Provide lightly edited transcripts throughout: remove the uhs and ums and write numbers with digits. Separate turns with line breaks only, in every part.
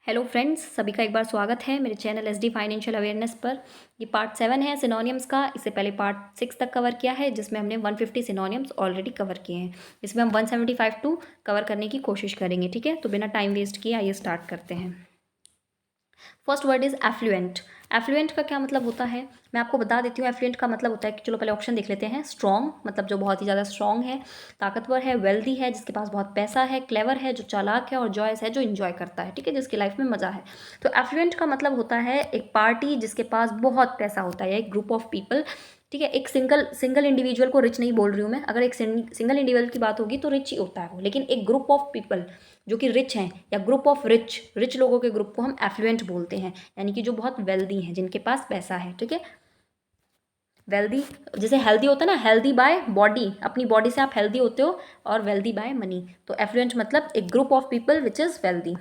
Hello friends, सभी का एक बार स्वागत है मेरे चैनल एसडी फाइनेंशियल अवेयरनेस पर। ये पार्ट 7 है सिनोनियम्स का। इससे पहले पार्ट 6 तक कवर किया है, जिसमें हमने 150 सिनोनियम्स ऑलरेडी कवर किए हैं। इसमें हम 175 टू कवर करने की कोशिश करेंगे। ठीक है, तो बिना टाइम वेस्ट किए आइए स्टार्ट करते हैं। First word is affluent. Affluent का क्या मतलब होता है, मैं आपको बता देती हूँ। एफ्लुएंट का मतलब होता है कि चलो पहले ऑप्शन देख लेते हैं। स्ट्रॉन्ग मतलब जो बहुत ही ज़्यादा स्ट्रॉन्ग है, ताकतवर है, वेल्दी है, जिसके पास बहुत पैसा है, क्लेवर है, जो चालाक है, और जॉयस है, जो इन्जॉय करता है। ठीक है, जिसकी लाइफ में मज़ा है। तो एफ्लुएंट का मतलब होता है एक पार्टी जिसके पास बहुत पैसा होता है, या एक ग्रुप ऑफ पीपल। ठीक है, एक सिंगल इंडिविजुअल को रिच नहीं बोल रही हूँ मैं। अगर एक सिंगल इंडिविजुअल की बात होगी तो रिच ही होता है वो, लेकिन एक ग्रुप ऑफ पीपल जो कि रिच हैं, या ग्रुप ऑफ रिच लोगों के ग्रुप को हम एफ्लुएंट बोलते हैं, यानी कि जो बहुत वेल्दी हैं, जिनके पास पैसा है। ठीक है, वेल्दी जैसे हेल्दी होता है ना, हेल्दी बाय बॉडी, अपनी बॉडी से आप हेल्दी होते हो, और वेल्दी बाय मनी। तो एफ्लुएंट मतलब एक group of people which is wealthy,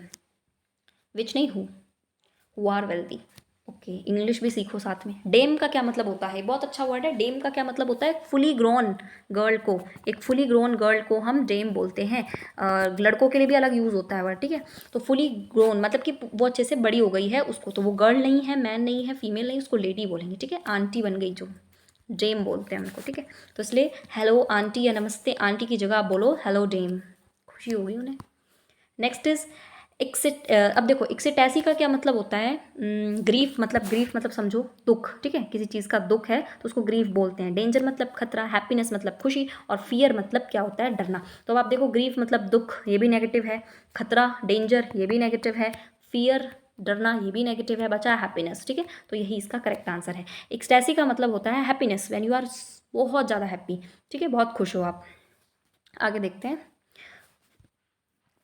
which नहीं who are wealthy. Okay, English भी सीखो साथ में। डेम का क्या मतलब होता है, बहुत अच्छा वर्ड है। डेम का क्या मतलब होता है, फुली ग्रोन गर्ल को, एक फुली ग्रोन गर्ल को हम डेम बोलते हैं। लड़कों के लिए भी अलग यूज़ होता है वर्ड। ठीक है, तो फुली ग्रोन मतलब कि वो अच्छे से बड़ी हो गई है उसको, तो वो गर्ल नहीं है, मैन नहीं है, फीमेल नहीं, उसको लेडी बोलेंगे। ठीक है, आंटी बन गई जो, डेम बोलते हैं उनको। ठीक है, तो इसलिए हेलो आंटी या नमस्ते आंटी की जगह आप बोलो हेलो डेम, खुशी होगी उन्हें। Next is exit. अब देखो, एक्सिटैसी का क्या मतलब होता है। ग्रीफ मतलब समझो दुख। ठीक है, किसी चीज़ का दुख है तो उसको ग्रीफ बोलते हैं। डेंजर मतलब खतरा, हैप्पीनेस मतलब खुशी, और फियर मतलब क्या होता है, डरना। तो अब आप देखो, ग्रीफ मतलब दुख, ये भी नेगेटिव है। खतरा, डेंजर, ये भी नेगेटिव है। फियर, डरना, ये भी नेगेटिव है। बचा हैप्पीनेस। ठीक है, तो यही इसका करेक्ट आंसर है। एक्सटैसी का मतलब होता है हैप्पीनेस, व्हेन यू आर बहुत ज़्यादा हैप्पी। ठीक है, बहुत खुश हो आप। आगे देखते हैं।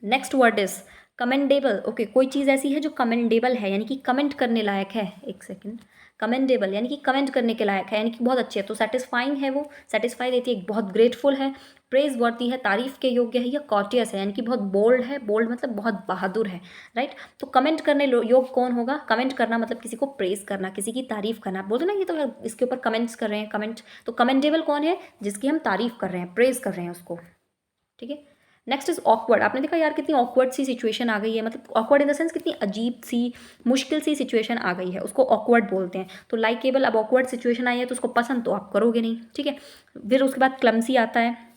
Next word is commendable. Okay, कोई चीज़ ऐसी है जो कमेंडेबल है, यानी कि कमेंट करने लायक है। एक सेकेंड, कमेंडेबल यानी कि कमेंट करने के लायक है, यानी कि बहुत अच्छी है। तो सेटिस्फाइंग है, वो सेटिस्फाई देती है, बहुत ग्रेटफुल है, प्रेज वर्ती है, तारीफ के योग्य है, या कॉटियस है, यानी कि बहुत बोल्ड है। बोल्ड मतलब बहुत बहादुर है। राइट, तो कमेंट करने योग्य कौन होगा, कमेंट करना मतलब किसी को प्रेज करना, किसी की तारीफ करना। आप बोलते ना ये तो इसके ऊपर कमेंट्स कर रहे हैं, कमेंट। तो कमेंडेबल कौन है, जिसकी हम तारीफ कर रहे हैं, प्रेज कर रहे हैं उसको। ठीक है, नेक्स्ट इज ऑकवर्ड। आपने देखा यार कितनी ऑकवर्ड सी सिचुएशन आ गई है, मतलब ऑकवर्ड इन द सेंस कितनी अजीब सी, मुश्किल सी सिचुएशन आ गई है, उसको ऑकवर्ड बोलते हैं। तो लाइकेबल, अब ऑकवर्ड सिचुएशन आई है तो उसको पसंद तो आप करोगे नहीं। ठीक है, फिर उसके बाद क्लमसी आता है।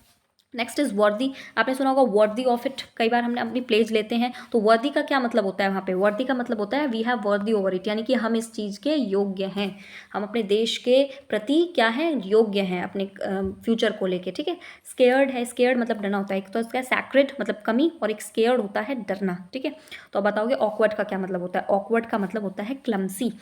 नेक्स्ट इज वर्दी। आपने सुना होगा वर्दी ऑफ इट, कई बार हमने अपनी प्लेज लेते हैं तो वर्दी का क्या मतलब होता है वहाँ पे, वर्दी का मतलब होता है वी हैव वर्दी ओवर इट, यानी कि हम इस चीज़ के योग्य हैं, हम अपने देश के प्रति क्या है, योग्य हैं, अपने फ्यूचर को लेके। ठीक है, स्केयर्ड है, स्केयर्ड मतलब डरना होता है। एक तो इसका सैक्रेड मतलब कमी, और एक स्केयर्ड होता है डरना। ठीक है, तो अब बताओगे ऑकवर्ड का क्या मतलब होता है। ऑकवर्ड का मतलब होता है क्लमसी।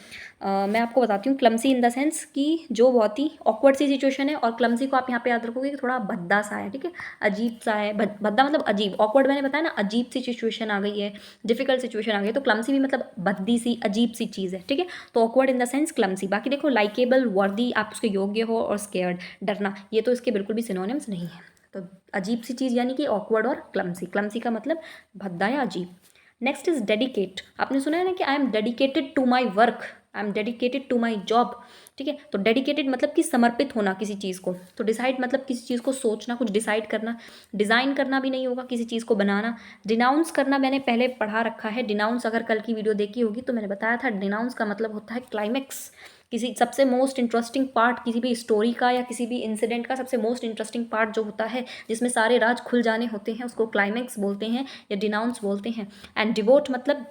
मैं आपको बताती हूँ, क्लमसी इन द सेंस कि जो बहुत ही ऑकवर्ड सी सिचुएशन है, और क्लमसी को आप यहाँ पे याद रखोगे कि थोड़ा भद्दा सा है। ठीक है, अजीब सा है, भद्दा मतलब अजीब। ऑकवर्ड मैंने बताया ना, अजीब सी सिचुएशन आ गई है, डिफिकल्ट सिचुएशन आ गई है। तो क्लमसी भी मतलब भद्दी सी, अजीब सी चीज़ है। ठीक है, तो awkward in the sense clumsy. बाकी देखो, लाइकेबल, वर्दी आप उसके योग्य हो, और स्केयर्ड डरना, ये तो इसके बिल्कुल भी सिनोनिम्स नहीं है। तो अजीब सी चीज़ यानी कि ऑकवर्ड, और क्लमसी, क्लमसी का मतलब भद्दा या अजीब। Next is dedicate. आपने सुना है ना कि I am dedicated to my work, I am dedicated to my job. ठीक है, तो डेडिकेटेड मतलब कि समर्पित होना किसी चीज़ को। तो डिसाइड मतलब किसी चीज़ को सोचना, कुछ डिसाइड करना। डिज़ाइन करना भी नहीं होगा, किसी चीज़ को बनाना। डिनाउंस करना मैंने पहले पढ़ा रखा है। डिनाउंस अगर कल की वीडियो देखी होगी तो मैंने बताया था, डिनाउंस का मतलब होता है क्लाइमेक्स। किसी सबसे मोस्ट इंटरेस्टिंग पार्ट किसी भी स्टोरी का, या किसी भी इंसिडेंट का सबसे मोस्ट इंटरेस्टिंग पार्ट जो होता है, जिसमें सारे राज खुल जाने होते हैं, उसको क्लाइमेक्स बोलते हैं, या डिनाउंस बोलते हैं। एंड डिवोट मतलब,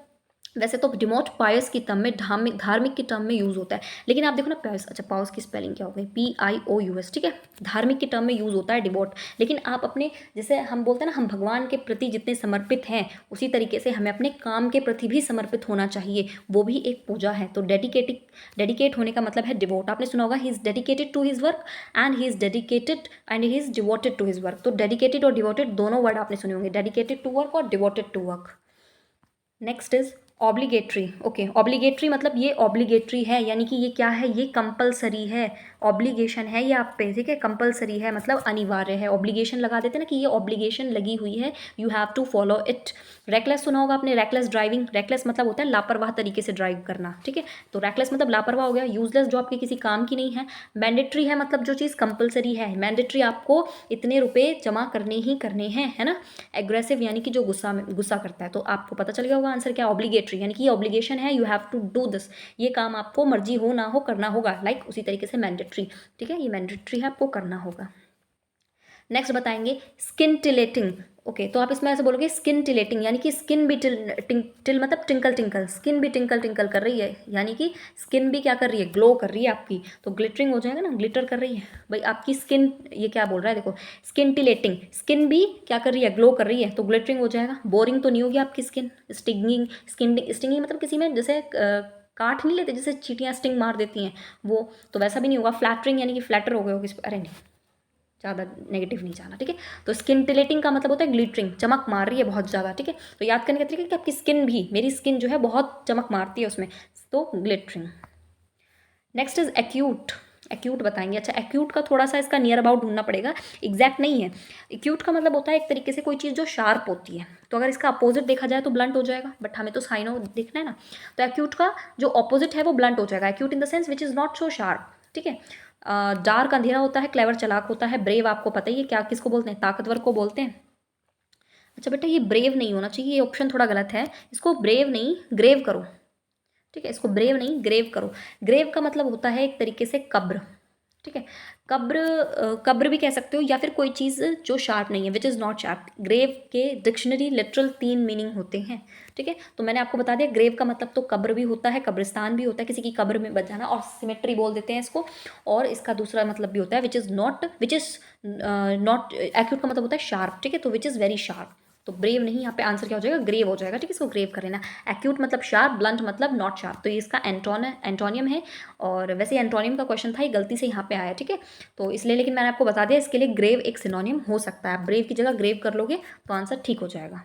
वैसे तो डिमोट पायस की टर्म में, धार्मिक की टर्म में यूज़ होता है, लेकिन आप देखो ना पायस, अच्छा पायस की स्पेलिंग क्या हो गई, PIOUS। ठीक है, धार्मिक की टर्म में यूज़ होता है डिवोट। लेकिन आप अपने, जैसे हम बोलते हैं ना, हम भगवान के प्रति जितने समर्पित हैं, उसी तरीके से हमें अपने काम के प्रति भी समर्पित होना चाहिए, वो भी एक पूजा है। तो डेडिकेट होने का मतलब है डिवोट। आपने सुना होगा he is dedicated to his work, and he is dedicated and he is devoted to his work. तो डेडिकेटेड और डिवोटेड दोनों वर्ड आपने सुने होंगे, डेडिकेटेड टू वर्क और devoted to work. Next is obligatory. Okay, obligatory मतलब ये obligatory है, यानी कि ये क्या है, ये कंपलसरी है, ऑब्लिगेशन है ये आप पे। ठीक है, कंपलसरी है मतलब अनिवार्य है। ऑब्लिगेशन लगा देते हैं ना कि ये ऑब्लिगेशन लगी हुई है, you have to follow it. Reckless सुना होगा आपने, रेकलेस ड्राइविंग। रेकलेस मतलब होता है लापरवाह तरीके से ड्राइव करना। ठीक है, तो रेकलेस मतलब लापरवाह हो गया, यूजलेस जो आपके किसी काम की नहीं है। मैंडेटरी है मतलब जो चीज़ कंपलसरी है, मैंडेटरी आपको इतने रुपए जमा करने ही करने हैं, है ना। एग्रेसिव यानी कि जो गुस्सा करता है। तो आपको पता चल गया होगा आंसर क्या, ऑब्लिगेटरी। मैंडेटरी, यानी कि ये ऑब्लिगेशन है, you have to do this, ये काम आपको मर्जी हो ना हो करना होगा, लाइक उसी तरीके से मैंडेटरी, ठीक है, ये मैंडेटरी है, आपको करना होगा। नेक्स्ट बताएंगे स्किन टिलेटिंग। ओके, तो आप इसमें ऐसे बोलोगे स्किन टिलेटिंग, यानी कि स्किन भी टिल मतलब टिंकल टिंकल, स्किन भी टिंकल टिंकल कर रही है, यानी कि स्किन भी क्या कर रही है, ग्लो कर रही है आपकी, तो ग्लिटरिंग हो जाएगा ना, ग्लिटर कर रही है भाई आपकी स्किन, ये क्या बोल रहा है देखो, स्किन टिलेटिंग, स्किन भी क्या कर रही है, ग्लो कर रही है, तो ग्लिटरिंग हो जाएगा। बोरिंग तो नहीं होगी आपकी स्किन। स्टिंगिंग, स्टिंगिंग मतलब किसी में जैसे काट नहीं लेते, जैसे चींटियाँ स्टिंग मार देती हैं वो, तो वैसा भी नहीं होगा। फ्लैटरिंग यानी कि फ्लैटर हो गए हो किस, अरे नहीं, ज़्यादा नेगेटिव नहीं जाना, ठीक है। तो स्किन टिलेटिंग का मतलब होता है ग्लिटरिंग, चमक मार रही है बहुत ज़्यादा, ठीक है। तो याद करने का तरीका कि आपकी स्किन भी, मेरी स्किन जो है बहुत चमक मारती है उसमें, तो glittering. Next is acute. Acute बताएंगे। अच्छा, एक्यूट का थोड़ा सा इसका नियर अबाउट ढूंढना पड़ेगा, एग्जैक्ट नहीं है। एक्यूट का मतलब होता है एक तरीके से कोई चीज़ जो शार्प होती है, तो अगर इसका अपोजिट देखा जाए तो ब्लंट हो जाएगा, बट हमें तो साइनो देखना है ना, तो एक्यूट का जो अपोजिट है वो ब्लंट हो जाएगा। Acute in the sense which is not so sharp, ठीक है। डार्क अंधेरा होता है, क्लेवर चालाक होता है, ब्रेव आपको पता ही है क्या किसको बोलते हैं, ताकतवर को बोलते हैं। अच्छा बेटा, ये ब्रेव नहीं होना चाहिए, ये ऑप्शन थोड़ा गलत है, इसको ब्रेव नहीं ग्रेव करो, ठीक है, इसको ब्रेव नहीं ग्रेव करो। ग्रेव का मतलब होता है एक तरीके से कब्र, ठीक है। कब्र, कब्र भी कह सकते हो, या फिर कोई चीज़ जो शार्प नहीं है, which is not sharp. Grave के डिक्शनरी लिटरल 3 मीनिंग होते हैं, ठीक है। तो मैंने आपको बता दिया, ग्रेव का मतलब तो कब्र भी होता है, कब्रिस्तान भी होता है, किसी की कब्र में बच जाना, और सिमेट्री बोल देते हैं इसको। और इसका दूसरा मतलब भी होता है which is not, which is not, acute का मतलब होता है शार्प, ठीक है, तो विच इज़ वेरी शार्प। तो ब्रेव नहीं, यहाँ पे आंसर क्या हो जाएगा, ग्रेव हो जाएगा, ठीक है, इसको ग्रेव कर लेना। एक्यूट मतलब शार्प, ब्लंट मतलब नॉट शार्प, तो ये इसका एंटोनियम है। और वैसे एंटोनियम का क्वेश्चन था, ये गलती से यहाँ पे आया, ठीक है, तो इसलिए, लेकिन मैंने आपको बता दिया इसके लिए ग्रेव एक सिनोनियम हो सकता है, आप ब्रेव की जगह ग्रेव कर लोगे तो आंसर ठीक हो जाएगा।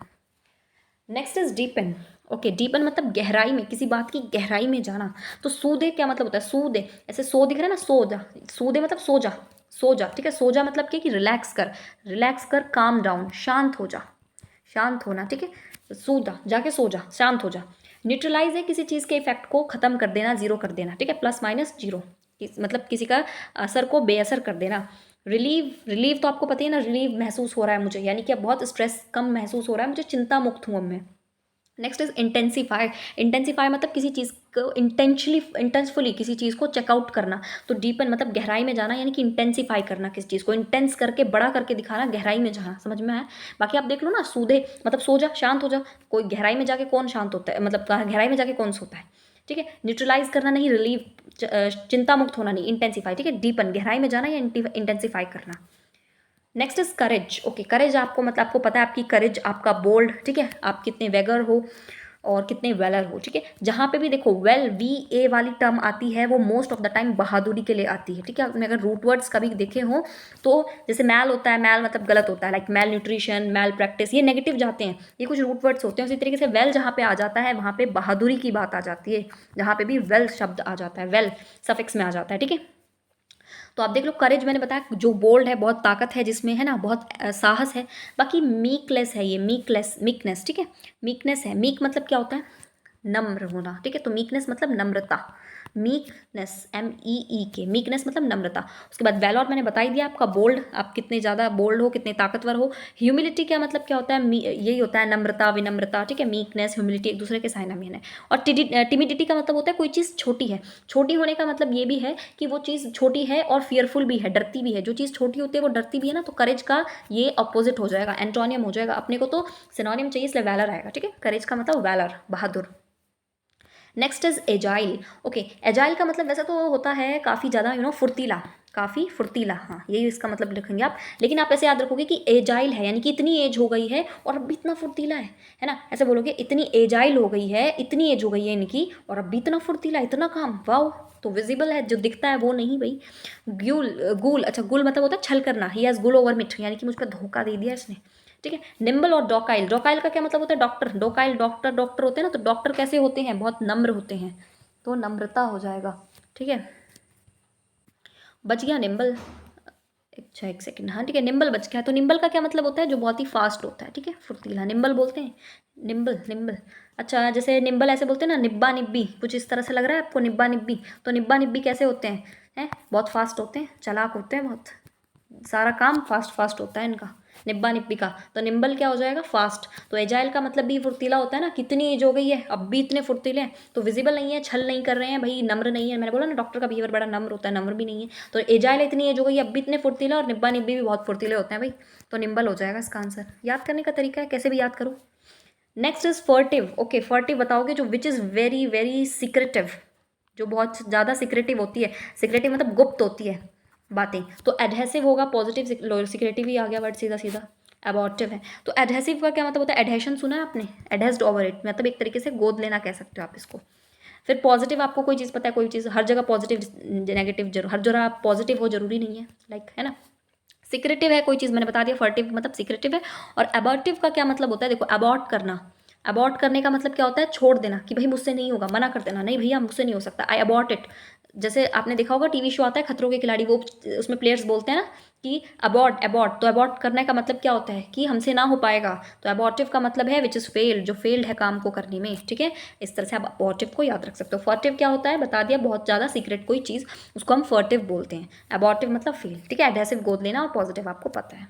Next is deepen. Okay, deepen मतलब गहराई में, किसी बात की गहराई में जाना। तो सूदे क्या मतलब होता है, सूदे, ऐसे सो दिख रहा है ना, सो जा, सूदे मतलब सो जा, सो जा, ठीक है। सो जा मतलब क्या कि रिलैक्स कर, रिलैक्स कर, काम डाउन, शांत हो जा, शांत होना, ठीक है। सूदा, जाके सो जा, शांत हो जा। न्यूट्रलाइज है किसी चीज़ के इफेक्ट को खत्म कर देना, जीरो कर देना, ठीक है, प्लस माइनस जीरो, मतलब किसी का असर को बेअसर कर देना। रिलीव, रिलीव तो आपको पता ही है ना, रिलीव महसूस हो रहा है मुझे, यानी कि अब बहुत स्ट्रेस कम महसूस हो रहा है मुझे, चिंता मुक्त हूँ अब मैं। Next is intensify. इंटेंसीफाई मतलब किसी चीज़ को इंटेंसफुली किसी चीज़ को चेकआउट करना। तो डीपन मतलब गहराई में जाना, यानी कि इंटेंसीफाई करना किसी चीज़ को, इंटेंस करके बड़ा करके दिखाना, गहराई में जाना, समझ में आया। बाकी आप देख लो ना, सूदे मतलब सो जा, शांत हो जा, कोई गहराई में जाके कौन शांत होता है, मतलब गहराई में जाके कौन सोता है, ठीक है। न्यूट्रलाइज करना नहीं, रिलीव, चिंता मुक्त होना नहीं, इंटेंसीफाई, ठीक है। डीपन गहराई में जाना या इंटेंसीफाई करना। Next is courage. ओके, करेज आपको मतलब आपको पता है आपकी करेज, आपका बोल्ड, ठीक है, आप कितने वेगर हो और कितने वेलर हो, ठीक है। जहाँ पे भी देखो वेल, वी ए वाली टर्म आती है वो मोस्ट ऑफ द टाइम बहादुरी के लिए आती है, ठीक है। आपने अगर रूट वर्ड्स कभी देखे हो तो जैसे मैल होता है, मैल मतलब गलत होता है, लाइक मैल न्यूट्रिशन, मैल प्रैक्टिस, ये नेगेटिव जाते हैं, ये कुछ रूट वर्ड्स होते हैं। उसी तरीके से वेल जहाँ पे आ जाता है वहाँ पे बहादुरी की बात आ जाती है, जहाँ पे भी वेल शब्द आ जाता है, वेल सफिक्स में आ जाता है, ठीक है। तो आप देख लो, करेज मैंने बताया जो बोल्ड है, बहुत ताकत है जिसमें, है ना, बहुत साहस है। बाकी मीकलेस है, ये मीकलेस, मीकनेस, ठीक है, मीकनेस है। मीक मतलब क्या होता है, नम्र होना, ठीक है, तो मीकनेस मतलब नम्रता, मीकनेस, MEEK, मीकनेस मतलब नम्रता। उसके बाद वैलोर मैंने बता ही दिया आपका, बोल्ड, आप कितने ज़्यादा बोल्ड हो, कितने ताकतवर हो। ह्यूमिलिटी क्या मतलब क्या होता है, यही होता है नम्रता, विनम्रता, ठीक है। मीकनेस, ह्यूमिलिटी एक दूसरे के साइनोनिम है। और टिमिडिटी का मतलब होता है कोई चीज़ छोटी है। छोटी होने का मतलब ये भी है कि वो चीज़ छोटी है और फियरफुल भी है, डरती भी है। जो चीज़ छोटी होती है वो डरती भी है ना, तो करेज का ये अपोजिट हो जाएगा, एंटोनियम हो जाएगा। अपने को तो सिनोनियम चाहिए, इसलिए वैलर आएगा, ठीक है। करेज का मतलब वैलर, बहादुर। Next is agile. Okay, agile का मतलब वैसे तो होता है काफ़ी ज़्यादा फुर्तीला, काफ़ी फुर्तीला, हाँ यही इसका मतलब लिखेंगे आप। लेकिन आप ऐसे याद रखोगे कि एजाइल है, यानी कि इतनी एज हो गई है और अब भी इतना फुर्तीला है ना, ऐसे बोलोगे इतनी एजाइल हो गई है, इतनी एज हो गई है इनकी और अब भी इतना फुर्तीला, इतना काम, वाओ। तो विजिबल है, जो दिखता है वो नहीं भाई। ग्यूल, गुल, अच्छा गुल मतलब होता है छल करना, ही हैज़ गुल ओवर मिट, यानी कि मुझ पर धोखा दे दिया इसने, ठीक है। निम्बल और डॉकाइल, डॉकाइल का क्या मतलब होता है, डॉक्टर, डॉकाइल डॉक्टर, डॉक्टर होते हैं ना, तो डॉक्टर कैसे होते हैं, बहुत नम्र होते हैं, तो नम्रता हो जाएगा, ठीक है। बच गया निम्बल, अच्छा एक सेकंड, हाँ ठीक है, निम्बल बच गया। तो निम्बल का क्या मतलब होता है, जो बहुत ही फास्ट होता है, ठीक है, फुर्तीला, निम्बल बोलते हैं, निम्बल, निम्बल। अच्छा, जैसे निम्बल ऐसे बोलते हैं ना, निब्बा निब्बी, कुछ इस तरह से लग रहा है आपको, निब्बा निब्बी, तो निब्बा निब्बी कैसे होते हैं, बहुत फास्ट होते हैं, चालाक होते हैं बहुत, सारा काम फास्ट फास्ट होता है इनका। निब्बा निब्बी का, तो निम्बल क्या हो जाएगा, फास्ट। तो एजाइल का मतलब भी फुर्तीला होता है ना, कितनी एज हो गई है अब भी इतने फुर्तीले हैं, तो विजिबल नहीं है, छल नहीं कर रहे हैं भाई, नम्र नहीं है, मैंने बोला ना डॉक्टर का बिहेवियर बड़ा नम्र होता है, नम्र भी नहीं है, तो एजाइल इतनी एज हो गई अब भी इतने फुर्तीले, और निब्बा निब्बी भी बहुत फुर्तीले होते हैं भाई, तो निम्बल हो जाएगा इसका आंसर। याद करने का तरीका है, कैसे भी याद करो। Next is furtive. Okay, furtive बताओगे जो which is very very secretive, जो बहुत ज़्यादा सिक्रेटिव होती है, सिक्रेटिव मतलब गुप्त होती है बातें, तो एडहेसिव होगा, पॉजिटिव सिक्रेटिव ही आ गया वर्ड सीधा सीधा, अबॉर्टिव है। तो एडहेसिव का क्या मतलब होता है, एडहेशन सुना है आपने, एडहेस्ड ओवर इट, मतलब एक तरीके से गोद लेना कह सकते हो आप इसको। फिर पॉजिटिव, आपको कोई चीज़ पता है, कोई चीज़ हर जगह पॉजिटिव नेगेटिव जरूर, हर जगह आप पॉजिटिव हो जरूरी नहीं है, लाइक है ना। सिक्रेटिव है कोई चीज़, मैंने बता दिया, फर्टिव मतलब सिक्रेटिव है। और अबॉर्टिव का क्या मतलब होता है, देखो अबॉर्ट करना, अबॉर्ट करने का मतलब क्या होता है, छोड़ देना, कि भाई मुझसे नहीं होगा, मना कर देना, नहीं भैया मुझसे नहीं हो सकता, आई अबॉर्ट इट। जैसे आपने देखा होगा टीवी शो आता है खतरों के खिलाड़ी, वो उसमें प्लेयर्स बोलते हैं ना कि अबॉर्ट अबॉर्ट, तो अबॉर्ट करने का मतलब क्या होता है कि हमसे ना हो पाएगा, तो अबॉर्टिव का मतलब है विच इज़ फेल, जो फेल्ड है काम को करने में, ठीक है। इस तरह से आप अबॉर्टिव को याद रख सकते हो। फर्टिव क्या होता है बता दिया, बहुत ज़्यादा सीक्रेट कोई चीज़, उसको हम फर्टिव बोलते हैं। अबॉर्टिव मतलब फेल, ठीक है, एडहेसिव गोद लेना, और पॉजिटिव आपको पता है।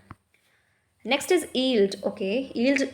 Next is yield. Okay, yield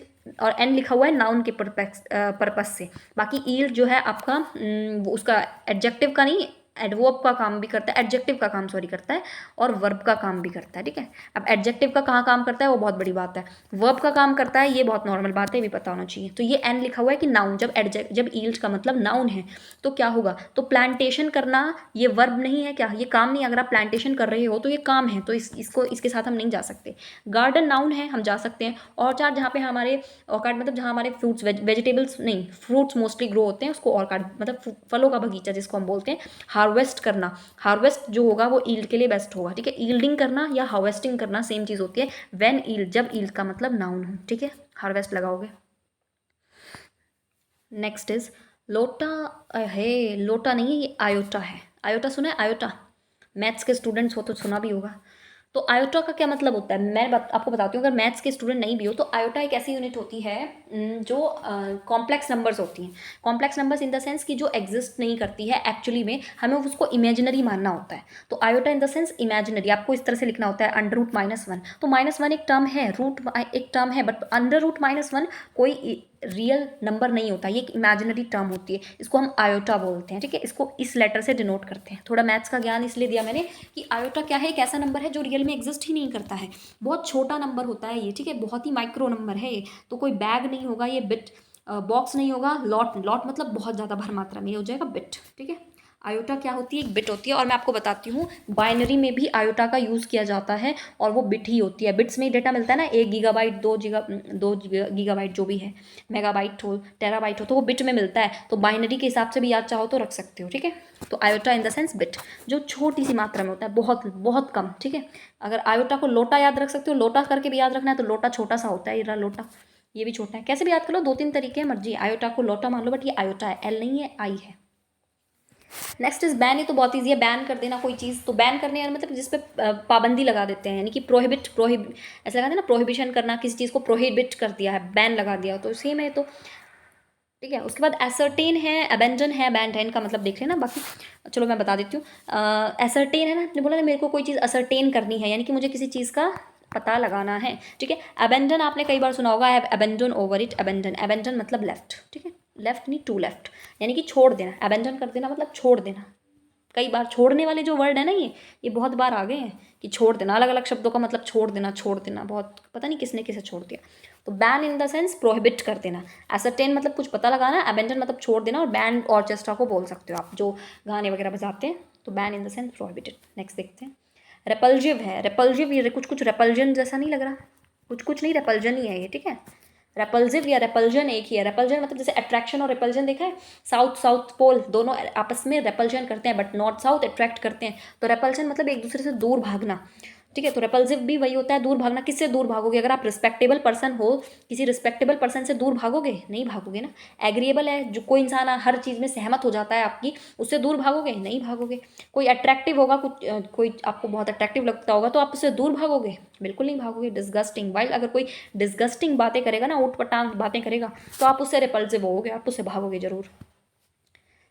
और एन लिखा हुआ है नाउन के पर्पस से, बाकी ईल्ड जो है आपका वो उसका एडजेक्टिव का नहीं, एडवर्ब का काम भी करता है, एडजेक्टिव का काम सॉरी करता है, और वर्ब का काम भी करता है, ठीक है। अब एडजेक्टिव का कहाँ काम करता है वो बहुत बड़ी बात है, वर्ब का काम करता है ये बहुत नॉर्मल बात है, ये भी पता होना चाहिए। तो ये एन लिखा हुआ है कि नाउन, जब ईल्ड का मतलब नाउन है तो क्या होगा, तो प्लांटेशन करना ये वर्ब नहीं है क्या, ये काम नहीं, अगर आप प्लांटेशन कर रहे हो तो ये काम है, तो इसको इसके साथ हम नहीं जा सकते। गार्डन नाउन है, हम जा सकते हैं। ऑर्चार्ड जहाँ पे हमारे, ऑर्कार्ड मतलब जहाँ हमारे फ्रूट्स वेजिटेबल्स नहीं, फ्रूट्स मोस्टली ग्रो होते हैं, उसको ऑर्कार्ड मतलब फलों का बगीचा जिसको हम बोलते हैं। हार्वेस्ट करना, हार्वेस्ट जो होगा वो ईल्ड के लिए बेस्ट होगा, ठीक है। ईल्डिंग करना या हार्वेस्टिंग करना सेम चीज़ होती है, व्हेन ईल्ड, जब ईल्ड का मतलब नाउन हो, ठीक है, हार्वेस्ट लगाओगे। नेक्स्ट इज लोटा, है लोटा नहीं है ये आयोटा है, आयोटा सुना है, आयोटा, मैथ्स के स्टूडेंट्स हो तो सुना भी होगा। तो आयोटा का क्या मतलब होता है, मैं आपको बताती हूँ, अगर मैथ्स के स्टूडेंट नहीं भी हो तो आयोटा एक ऐसी यूनिट होती है जो कॉम्प्लेक्स नंबर्स होती हैं। Complex numbers in the sense कि जो एग्जिस्ट नहीं करती है एक्चुअली में, हमें उसको इमेजिनरी मानना होता है। तो iota in the sense imaginary, आपको इस तरह से लिखना होता है अंडर रूट -1, तो -1 एक टर्म है, रूट एक टर्म है, बट अंडर रूट -1 कोई रियल नंबर नहीं होता, ये एक इमेजिनरी टर्म होती है, इसको हम आयोटा बोलते हैं, ठीक है। इसको इस लेटर से डिनोट करते हैं। थोड़ा मैथ्स का ज्ञान इसलिए दिया मैंने कि आयोटा क्या है, एक ऐसा नंबर है जो रियल में एग्जिस्ट ही नहीं करता है, बहुत छोटा नंबर होता है ये, ठीक है, बहुत ही माइक्रो नंबर है ये, तो कोई बैग नहीं होगा ये, बिट बॉक्स नहीं होगा, लॉट, लॉट मतलब बहुत ज़्यादा भर मात्रा में, ये हो जाएगा बिट, ठीक है। आयोटा क्या होती है, एक बिट होती है, और मैं आपको बताती हूँ बाइनरी में भी आयोटा का यूज़ किया जाता है, और वो बिट ही होती है। बिट्स में ही डेटा मिलता है ना, 1 गीगाबाइट, 2 गीगाबाइट जो भी है, मेगाबाइट हो, टेराबाइट हो, तो वो बिट में मिलता है, तो बाइनरी के हिसाब से भी याद चाहो तो रख सकते हो, ठीक है। तो iota in the sense bit, जो छोटी सी मात्रा में होता है, बहुत बहुत कम, ठीक है। अगर आयोटा को लोटा याद रख सकते हो, लोटा करके भी याद रखना है तो लोटा छोटा सा होता है, ये रहा लोटा, ये भी छोटा है, कैसे भी याद कर लो, 2-3 तरीके हैं, मर्जी, आयोटा को लोटा मान लो, बट ये आयोटा है, एल नहीं है, आई है। नेक्स्ट इज बैन, ये तो बहुत ईजी है, बैन कर देना कोई चीज़, तो बैन करने यार मतलब जिस पे पाबंदी लगा देते हैं, यानी कि प्रोहिबिट, ऐसा लगाते हैं ना, प्रोहिबिशन करना, किसी चीज़ को प्रोहिबिट कर दिया है, बैन लगा दिया, तो सेम है, तो ठीक है। उसके बाद एसर्टेन है, अबेंडन है, बैंड है, इनका मतलब देख लेना, बाकी चलो मैं बता देती हूँ। एसर्टेन है ना, आपने बोला ना मेरे को कोई चीज़ असर्टेन करनी है, यानी कि मुझे किसी चीज़ का पता लगाना है, ठीक है। अबेंडन आपने कई बार सुना होगा, abandon over it, abandon, abandon मतलब लेफ्ट, ठीक है, लेफ्ट नहीं टू लेफ्ट, यानी कि छोड़ देना, अबेंडन कर देना मतलब छोड़ देना। कई बार छोड़ने वाले जो वर्ड है ना, ये बहुत बार आ गए हैं कि छोड़ देना, अलग अलग शब्दों का मतलब छोड़ देना, छोड़ देना, बहुत पता नहीं किसने किसे छोड़ दिया। तो ban in the sense prohibit कर देना, एसरटेन मतलब कुछ पता लगाना, अबेंडन मतलब छोड़ देना, और बैंड ऑर्केस्ट्रा को बोल सकते हो आप जो गाने वगैरह बजाते हैं, तो ban in the sense prohibited. Next देखते हैं, रेपल्जिव है, रेपल्जिव ये कुछ कुछ रेपल्जन जैसा नहीं लग रहा, कुछ कुछ नहीं, रेपल्जन ही है ये, ठीक है। रेपल्जिव या रेपल्जन एक ही है, रेपल्जन मतलब जैसे अट्रैक्शन और रिपल्जन देखा है, साउथ पोल दोनों आपस में रेपल्जन करते हैं, बट नॉर्थ साउथ अट्रैक्ट करते हैं, तो रेपल्जन मतलब एक दूसरे से दूर भागना, ठीक है। तो रेपल्सिव भी वही होता है, दूर भागना। किससे दूर भागोगे, अगर आप रिस्पेक्टेबल पर्सन हो, किसी रिस्पेक्टेबल पर्सन से दूर भागोगे, नहीं भागोगे ना। एग्रीएबल है, जो कोई इंसान हर चीज़ में सहमत हो जाता है आपकी, उससे दूर भागोगे, नहीं भागोगे। कोई अट्रैक्टिव होगा, कोई आपको बहुत अट्रैक्टिव लगता होगा, तो आप उससे दूर भागोगे, बिल्कुल नहीं भागोगे। डिस्गस्टिंग, वाइल अगर कोई डिस्गस्टिंग बातें करेगा ना, ऊट पटांग बातें करेगा, तो आप उससे रिपल्सिव होगे, आप उससे भागोगे जरूर।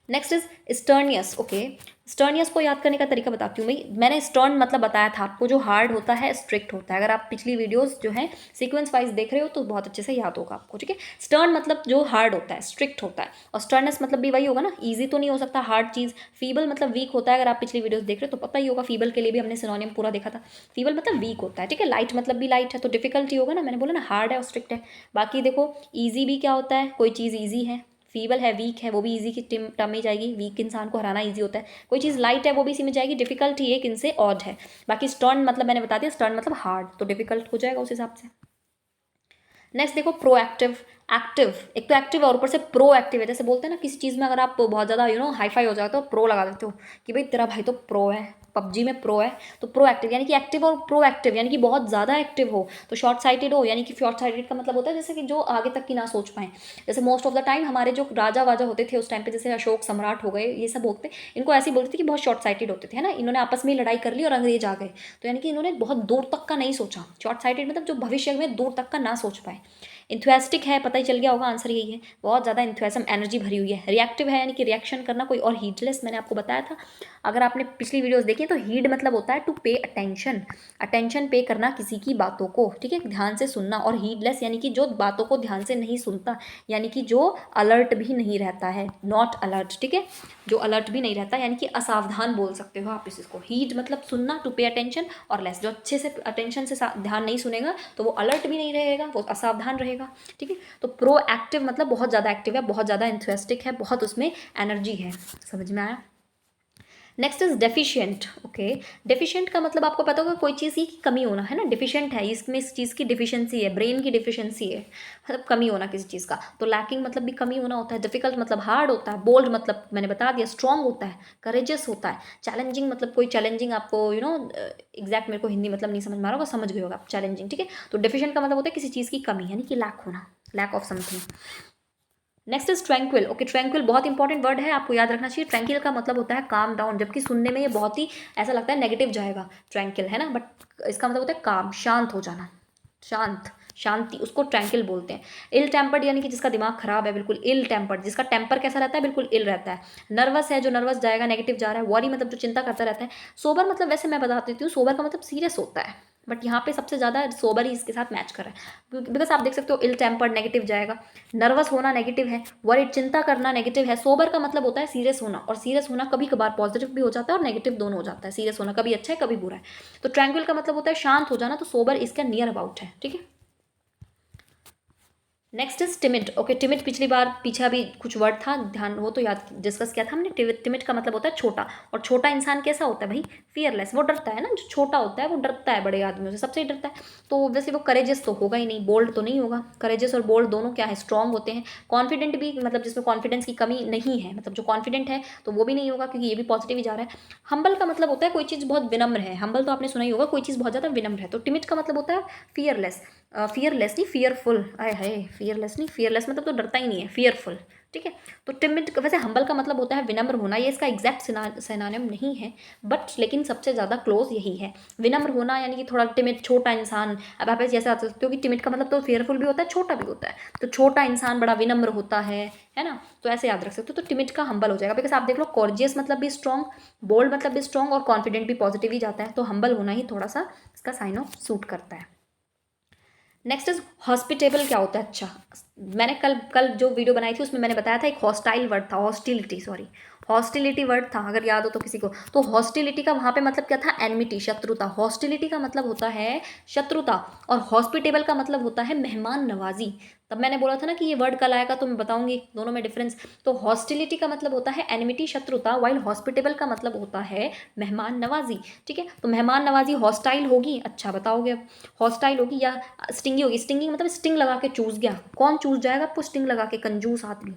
Next is strenuous. Okay, strenuous को याद करने का तरीका बताती हूँ भाई। मैंने स्टर्न मतलब बताया था आपको, जो हार्ड होता है स्ट्रिक्ट होता है। अगर आप पिछली वीडियोस जो है सीक्वेंस वाइज देख रहे हो तो बहुत अच्छे से याद होगा आपको, ठीक है। स्टर्न मतलब जो हार्ड होता है, स्ट्रिक्ट होता है, और स्टर्नस मतलब भी वही होगा ना, ईजी तो नहीं हो सकता, हार्ड चीज़। फीबल मतलब वीक होता है, अगर आप पिछली वीडियोस देख रहे हो तो पता ही होगा, फीबल के लिए भी हमने सिनोनिम पूरा देखा था। फीबल मतलब वीक होता है, ठीक है। लाइट मतलब भी लाइट है, तो डिफिकल्ट ही होगा ना, मैंने बोला ना हार्ड है और स्ट्रिक्ट है। बाकी देखो ईजी भी क्या होता है, कोई चीज़ ईजी है। फीबल है, वीक है, वो भी इजी की टर्म में जाएगी, वीक इंसान को हराना इजी होता है। कोई चीज़ लाइट है वो भी इसी में जाएगी, डिफिकल्ट ही एक इनसे ऑड है। बाकी स्टर्न मतलब मैंने बता दिया, स्टर्न मतलब हार्ड, तो डिफिकल्ट हो जाएगा उस हिसाब से। नेक्स्ट देखो प्रोएक्टिव। एक्टिव, एक तो एक्टिव और ऊपर से प्रो एक्टिव है। जैसे बोलते हैं ना किसी चीज़ में अगर आप बहुत ज़्यादा हाई फाई हो जाते हो, प्रो लगा देते हो कि भाई तेरा भाई तो प्रो है, पबजी में प्रो है। तो प्रो एक्टिव यानी कि एक्टिव, और प्रो एक्टिव यानी कि बहुत ज़्यादा एक्टिव हो। तो शॉर्ट साइटेड हो, यानी कि शॉर्ट साइटेड का मतलब होता है जैसे कि जो आगे तक की ना सोच पाए। जैसे मोस्ट ऑफ द टाइम हमारे जो राजा वाजा होते थे उस टाइम पे, जैसे अशोक सम्राट हो गए, ये सब होते, इनको ऐसे ही बोलते थे कि बहुत शॉर्ट साइटेड होते थे, है ना। इन्होंने आपस में लड़ाई कर ली और अंग्रेज आ गए, तो यानी कि इन्होंने बहुत दूर तक का नहीं सोचा। शॉर्ट साइटेड मतलब जो भविष्य में दूर तक का ना सोच पाए। इंथुएस्टिक है, पता ही चल गया होगा, आंसर यही है, बहुत ज़्यादा इंथुएसम एनर्जी भरी हुई है। रिएक्टिव है यानी कि रिएक्शन करना कोई, और हीडलेस मैंने आपको बताया था, अगर आपने पिछली वीडियोस देखी तो हीड मतलब होता है टू पे अटेंशन, अटेंशन पे करना किसी की बातों को, ठीक है, ध्यान से सुनना। और हीडलेस यानी कि जो बातों को ध्यान से नहीं सुनता, यानी कि जो अलर्ट भी नहीं रहता है, नॉट अलर्ट, ठीक है, जो अलर्ट भी नहीं रहता, यानी कि असावधान बोल सकते हो आप इसको। हीड मतलब सुनना, टू पे अटेंशन, और लेस जो अच्छे से अटेंशन से ध्यान नहीं सुनेगा तो वो अलर्ट भी नहीं रहेगा, वो असावधान रहेगा, ठीक है। तो प्रो एक्टिव मतलब बहुत ज़्यादा एक्टिव है, बहुत ज़्यादा इंथुएस्टिक है, बहुत उसमें एनर्जी है। समझ में आया। Next is deficient. Okay, deficient का मतलब आपको पता होगा कोई चीज़ की कमी होना, है ना। डिफिशिएंट है, इसमें इस चीज़ की डिफिशिएंसी है, ब्रेन की डिफिशिएंसी है, मतलब कमी होना किसी चीज़ का। तो लैकिंग मतलब भी कमी होना होता है। डिफिकल्ट मतलब हार्ड होता है। बोल्ड मतलब मैंने बता दिया स्ट्रॉन्ग होता है, करेजियस होता है। चैलेंजिंग मतलब कोई चैलेंजिंग, आपको एग्जैक्ट मेरे को हिंदी मतलब नहीं समझ में आ रहा होगा, समझ गए होगा आप, चैलेंजिंग, ठीक है। तो डिफिशिएंट का मतलब होता है किसी चीज़ की कमी, यानी कि लैक होना, lack of something. Next is tranquil. Okay, tranquil बहुत इंपॉर्टेंट वर्ड है, आपको याद रखना चाहिए। ट्रैंक्विल का मतलब होता है काम डाउन, जबकि सुनने में ये बहुत ही ऐसा लगता है नेगेटिव जाएगा ट्रैंक्विल, है ना, बट इसका मतलब होता है काम, शांत हो जाना, शांत, शांति, उसको ट्रैंक्विल बोलते हैं। इल टेम्पर्ड यानी कि जिसका दिमाग खराब है, बिल्कुल इल टेम्पर्ड, जिसका टेम्पर कैसा रहता है, बिल्कुल इल रहता है। नर्वस है, जो नर्वस जाएगा, नेगेटिव जा रहा है। वरी मतलब जो चिंता करता रहता है। सोबर मतलब वैसे मैं बता देती हूँ, सोबर का मतलब सीरियस होता है, बट यहाँ पे सबसे ज़्यादा सोबर ही इसके साथ मैच कर रहा है, बिकॉज आप देख सकते हो इल टेम्पर्ड नेगेटिव जाएगा, नर्वस होना नेगेटिव है, वरीड चिंता करना नेगेटिव है। सोबर का मतलब होता है सीरियस होना, और सीरियस होना कभी कभार पॉजिटिव भी हो जाता है और नेगेटिव दोनों हो जाता है। सीरियस होना कभी अच्छा है कभी बुरा है। तो ट्रैंक्विल का मतलब होता है शांत हो जाना, तो सोबर इसका नियर अबाउट है, ठीक है। Next is timid. Okay, timid पिछली बार पीछे अभी कुछ वर्ड था, ध्यान हो तो याद डिस्कस किया था हमने। टिमिड का मतलब होता है छोटा, और छोटा इंसान कैसा होता है भाई, फियरलेस, वो डरता है ना, जो छोटा होता है वो डरता है बड़े आदमियों से, सबसे ही डरता है। तो वैसे वो करेजियस तो होगा ही नहीं, बोल्ड तो नहीं होगा। करेजियस और बोल्ड दोनों क्या है, स्ट्रॉन्ग होते हैं। कॉन्फिडेंट भी, मतलब जिसमें कॉन्फिडेंस की कमी नहीं है, मतलब जो कॉन्फिडेंट है तो वो भी नहीं होगा, क्योंकि ये भी पॉजिटिव ही जा रहा है। हम्बल का मतलब होता है कोई चीज़ बहुत विनम्र है, हम्बल तो आपने सुना ही होगा, कोई चीज़ बहुत ज़्यादा विनम्र है। तो टिमिड का मतलब होता है फियरलेस, फियरलेस नहीं फियरफुल, आए है, फियरलेस नहीं, फियरलेस मतलब तो डरता ही नहीं है, फियरफुल, ठीक है। तो टिमिड, वैसे हम्बल का मतलब होता है विनम्र होना, ये इसका एग्जैक्ट सिनोनिम नहीं है, बट लेकिन सबसे ज़्यादा क्लोज यही है। विनम्र होना यानी कि थोड़ा टिमिड, छोटा इंसान। अब आप ऐसे आ सकते हो कि टिमिड का मतलब तो फियरफुल भी होता है, छोटा भी होता है, तो छोटा इंसान बड़ा विनम्र होता है ना। तो ऐसे याद रख सकते हो। तो टिमिड का हम्बल हो जाएगा, बिकॉज आप देख लो कॉर्जियस मतलब भी स्ट्रॉन्ग, बोल्ड मतलब भी स्ट्रॉन्ग, और कॉन्फिडेंट भी पॉजिटिव ही जाता है, तो हम्बल होना ही थोड़ा सा इसका साइन ऑफ सूट करता है। Next is hospitable. क्या होता है, अच्छा, मैंने कल कल जो वीडियो बनाई थी उसमें मैंने बताया था एक हॉस्टाइल वर्ड था, हॉस्टिलिटी, सॉरी, हॉस्टिलिटी वर्ड था, अगर याद हो तो किसी को। तो हॉस्टिलिटी का वहाँ पे मतलब क्या था, एनमिटी, शत्रुता। हॉस्टिलिटी का मतलब होता है शत्रुता, और हॉस्पिटेबल का मतलब होता है मेहमान नवाजी। तब मैंने बोला था ना कि ये वर्ड कल आएगा तो मैं बताऊंगी दोनों में डिफरेंस। तो हॉस्टिलिटी का मतलब होता है एनिमिटी, शत्रुता, वाइल हॉस्पिटेबल का मतलब होता है मेहमान नवाजी, ठीक है। तो मेहमान नवाजी हॉस्टाइल होगी, अच्छा बताओगे अब, हॉस्टाइल होगी या स्टिंगी होगी। स्टिंगी मतलब स्टिंग लगा के चूस गया, कौन चूस जाएगा आपको स्टिंग लगा के, कंजूस आदमी,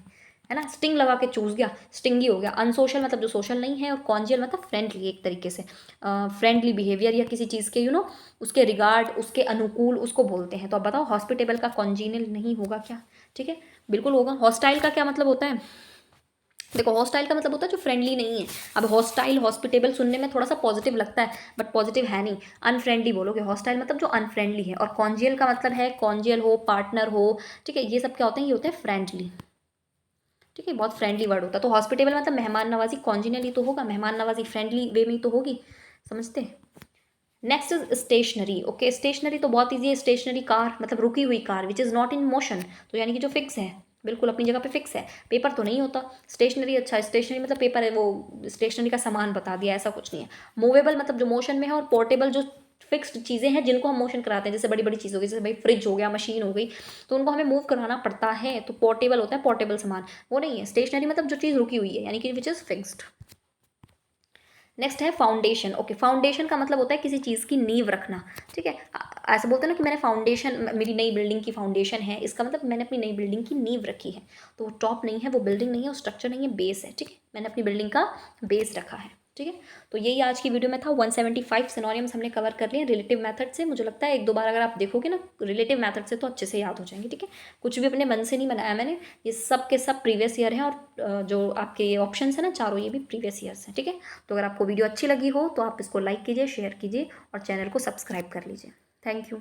है ना, स्टिंग लगा के चूस गया, स्टिंगी हो गया। अनसोशल मतलब जो सोशल नहीं है, और कॉन्जियल मतलब फ्रेंडली, एक तरीके से फ्रेंडली बिहेवियर, या किसी चीज़ के उसके रिगार्ड, उसके अनुकूल उसको बोलते हैं। तो अब बताओ हॉस्पिटेबल का कॉन्जीनियल नहीं होगा क्या, ठीक है, बिल्कुल होगा। हॉस्टाइल का क्या मतलब होता है, देखो हॉस्टाइल का मतलब होता है जो फ्रेंडली नहीं है। अब हॉस्टाइल हॉस्पिटेबल सुनने में थोड़ा सा पॉजिटिव लगता है, बट पॉजिटिव है नहीं, अनफ्रेंडली बोलोगे। हॉस्टाइल मतलब जो अनफ्रेंडली है, और कॉन्जियल का मतलब है कॉन्जियल हो, पार्टनर हो, ठीक है, ये सब क्या होते हैं, ये होते हैं फ्रेंडली, ठीक है, बहुत फ्रेंडली वर्ड होता है। तो हॉस्पिटेबल मतलब मेहमान नवाजी कॉन्जिनली तो होगा, मेहमान नवाजी फ्रेंडली वे में तो होगी, समझते हैं। Next is stationary. Okay, stationary तो बहुत ईजी है। स्टेशनरी कार मतलब रुकी हुई car, which is not in motion, तो यानी कि जो फिक्स है, बिल्कुल अपनी जगह पे फिक्स है। पेपर तो नहीं होता। स्टेशनरी अच्छा है, स्टेशनरी मतलब पेपर है, वो स्टेशनरी का सामान बता दिया, ऐसा कुछ नहीं है। मूवेबल मतलब जो मोशन में है, और पोर्टेबल जो फिक्स्ड चीज़ें हैं जिनको हम मोशन कराते हैं, जैसे बड़ी बड़ी चीज़ हो गई, जैसे भाई फ्रिज हो गया, मशीन हो गई, तो उनको हमें मूव कराना पड़ता है, तो पोर्टेबल होता है, पोर्टेबल सामान। वो नहीं है स्टेशनरी मतलब जो चीज़ रुकी हुई है, यानी कि विच इज़ फिक्स्ड। नेक्स्ट है फाउंडेशन। ओके, फाउंडेशन का मतलब होता है किसी चीज़ की नींव रखना, ठीक है। ऐसा बोलते हैं ना कि मैंने फाउंडेशन, मेरी नई बिल्डिंग की फाउंडेशन है, इसका मतलब मैंने अपनी नई बिल्डिंग की नींव रखी है। तो वो टॉप नहीं है, वो बिल्डिंग नहीं है, वो स्ट्रक्चर नहीं है, बेस है, ठीक है। मैंने अपनी बिल्डिंग का बेस रखा है, ठीक है। तो यही आज की वीडियो में था। 175 सिनोनिम्स हमने कवर कर लिए रिलेटिव मेथड से। मुझे लगता है एक दो बार अगर आप देखोगे ना रिलेटिव मेथड से, तो अच्छे से याद हो जाएंगे, ठीक है। कुछ भी अपने मन से नहीं बनाया मैंने, ये सब के सब प्रीवियस ईयर हैं, और जो आपके ये ऑप्शन है ना चारों, ये भी प्रीवियस ईयर्स हैं, ठीक है। तो अगर आपको वीडियो अच्छी लगी हो तो आप इसको लाइक कीजिए, शेयर कीजिए, और चैनल को सब्सक्राइब कर लीजिए। Thank you.